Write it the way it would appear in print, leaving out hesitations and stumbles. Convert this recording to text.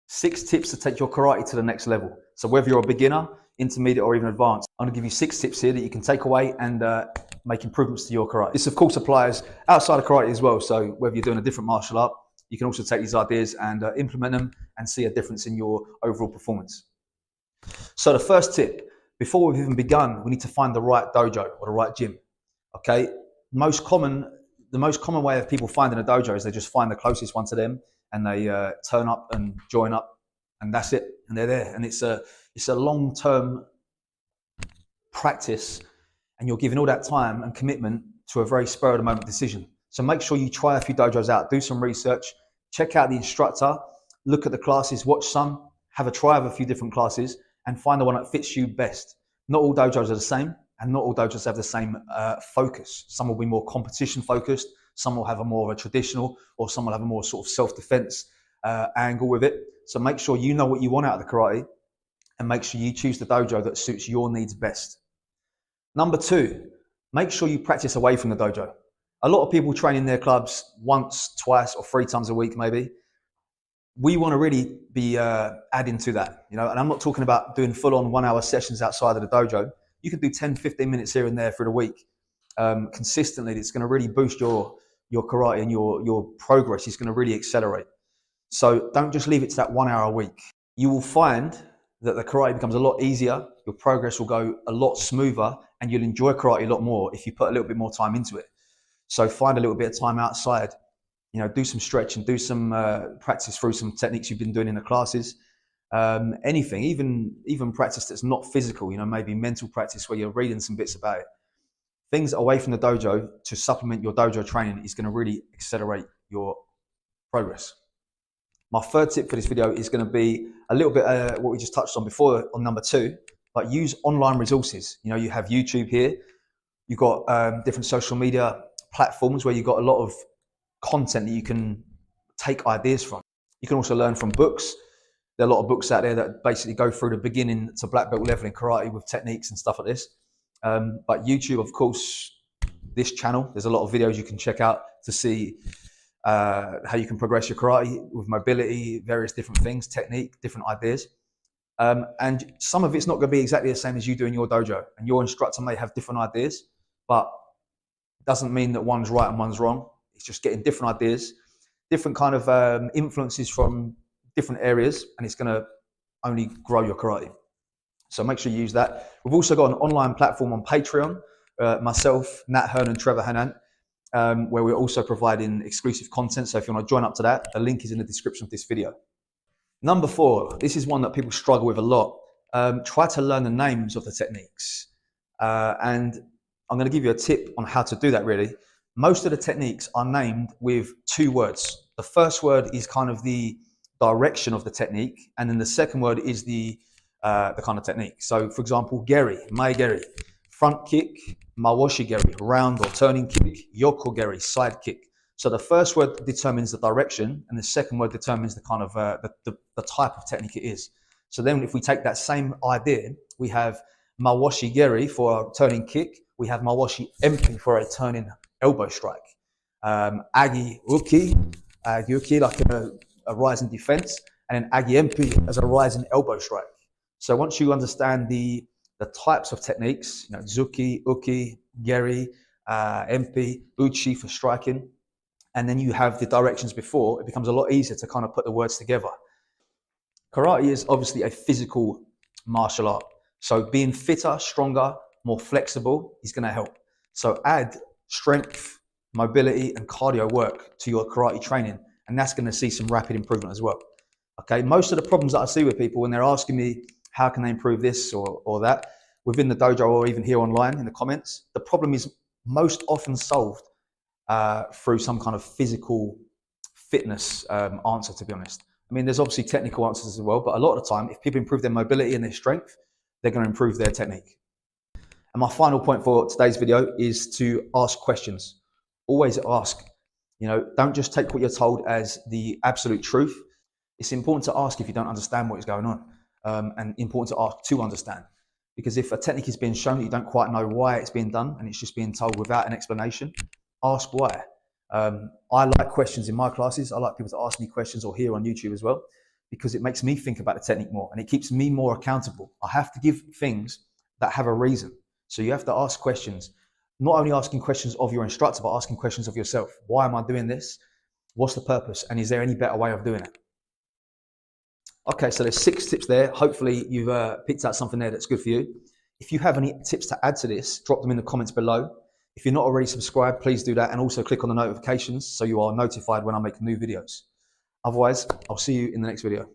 6 tips to take your karate to the next level. So whether you're a beginner, intermediate, or even advanced, I'm gonna give you 6 tips here that you can take away and make improvements to your karate. This of course applies outside of karate as well. So whether you're doing a different martial art, you can also take these ideas and implement them and see a difference in your overall performance. So the first tip, before we've even begun, we need to find the right dojo or the right gym. Okay, the most common way of people finding a dojo is they just find the closest one to them and they turn up and join up, and that's it, and they're there. And it's a long-term practice, and you're giving all that time and commitment to a very spur-of-the-moment decision. So make sure you try a few dojos out, do some research, check out the instructor, look at the classes, watch some, have a try of a few different classes, and find the one that fits you best. Not all dojos are the same, and not all dojos have the same focus. Some will be more competition focused, some will have a more of a traditional, or some will have a more sort of self-defense angle with it. So make sure you know what you want out of the karate, and make sure you choose the dojo that suits your needs best. Number 2, make sure you practice away from the dojo. A lot of people train in their clubs once, twice, or 3 times a week maybe. We want to really be adding to that, and I'm not talking about doing full-on 1-hour sessions outside of the dojo. You can do 10, 15 minutes here and there through the week consistently. It's going to really boost your karate, and your progress is going to really accelerate. So don't just leave it to that 1 hour a week. You will find that the karate becomes a lot easier, your progress will go a lot smoother, and you'll enjoy karate a lot more if you put a little bit more time into it. So find a little bit of time outside, do some stretching, do some practice through some techniques you've been doing in the classes. Anything, even practice that's not physical, maybe mental practice where you're reading some bits about it. Things away from the dojo to supplement your dojo training is going to really accelerate your progress. My third tip for this video is going to be a little bit what we just touched on before on number 2, but use online resources. You have YouTube here, you've got different social media platforms where you've got a lot of content that you can take ideas from. You can also learn from books. There are a lot of books out there that basically go through the beginning to black belt level in karate with techniques and stuff like this. But YouTube, of course, this channel, there's a lot of videos you can check out to see how you can progress your karate with mobility, various different things, technique, different ideas. And some of it's not going to be exactly the same as you do in your dojo. And your instructor may have different ideas, but it doesn't mean that one's right and one's wrong. It's just getting different ideas, different kind of influences from different areas, and it's going to only grow your karate. So make sure you use that. We've also got an online platform on Patreon, myself, Nat Hearn and Trevor Hanant, where we're also providing exclusive content. So if you want to join up to that, the link is in the description of this video. Number 4, this is one that people struggle with a lot. Try to learn the names of the techniques. And I'm going to give you a tip on how to do that really. Most of the techniques are named with 2 words. The first word is kind of the direction of the technique, and then the second word is the kind of technique. So for example, geri, mae geri, front kick, mawashi geri, round or turning kick, yoko geri, side kick. So the first word determines the direction, and the second word determines the kind of the type of technique it is. So then if we take that same idea, we have mawashi geri for a turning kick, we have mawashi empi for a turning elbow strike, agi uki like a rising defense, and then agi empi as a rising elbow strike. So once you understand the types of techniques, zuki, uki, geri, empi, uchi for striking, and then you have the directions before, it becomes a lot easier to kind of put the words together. Karate is obviously a physical martial art. So being fitter, stronger, more flexible is going to help. So add strength, mobility, and cardio work to your karate training, and that's going to see some rapid improvement as well. Okay, most of the problems that I see with people when they're asking me how can they improve this or that within the dojo or even here online in the comments, the problem is most often solved through some kind of physical fitness answer, to be honest. I mean, there's obviously technical answers as well, but a lot of the time, if people improve their mobility and their strength, they're going to improve their technique. And my final point for today's video is to ask questions. Always ask. Don't just take what you're told as the absolute truth. It's important to ask if you don't understand what is going on, and important to ask to understand. Because if a technique is being shown that you don't quite know why it's being done and it's just being told without an explanation, ask why. I like questions in my classes. I like people to ask me questions, or here on YouTube as well. because it makes me think about the technique more and it keeps me more accountable. I have to give things that have a reason. So you have to ask questions, not only asking questions of your instructor, but asking questions of yourself. Why am I doing this? What's the purpose? And is there any better way of doing it? Okay, so there's 6 tips there. Hopefully you've picked out something there that's good for you. If you have any tips to add to this, drop them in the comments below. If you're not already subscribed, please do that, and also click on the notifications so you are notified when I make new videos. Otherwise, I'll see you in the next video.